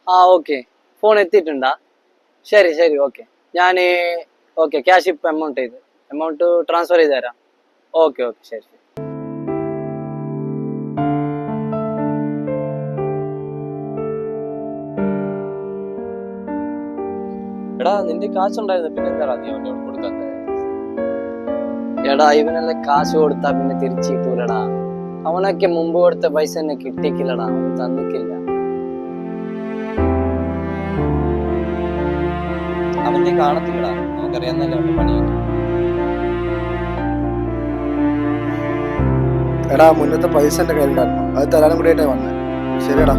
ആ okay, phone എത്തിയിട്ടുണ്ടാ? ശരി ശരി, ഓക്കെ. ഞാൻ ഓക്കെ ക്യാഷ് ഇപ്പം എമൗണ്ട് ട്രാൻസ്ഫർ ചെയ്ത് തരാം. ഓക്കെ ഓക്കെ, ശരി ശരി. എടാ നിന്റെ കാശുണ്ടായിരുന്നു, പിന്നെ എന്താടാ നീ അവനോട് കൊടുക്കാത്ത? എടാ ഇവനെല്ലാം കാശ് കൊടുത്താ പിന്നെ തിരിച്ചു കിട്ടൂലടാ. അവനൊക്കെ മുമ്പ് കൊടുത്ത പൈസ തന്നെ കിട്ടിക്കില്ലടാ, അവൻ തന്നിക്കില്ല. അവന്റെ കാണത്തില്ലടാ, നമുക്കറിയാന്നല്ലേ അവന്റെ പണിയൊക്കെ. എടാ മുന്നത്തെ പൈസ എന്റെ കയ്യിലുണ്ടായിരുന്നു, അത് തരാനും കൂടിയായിട്ടാ വന്നത്. ശരിയടാ.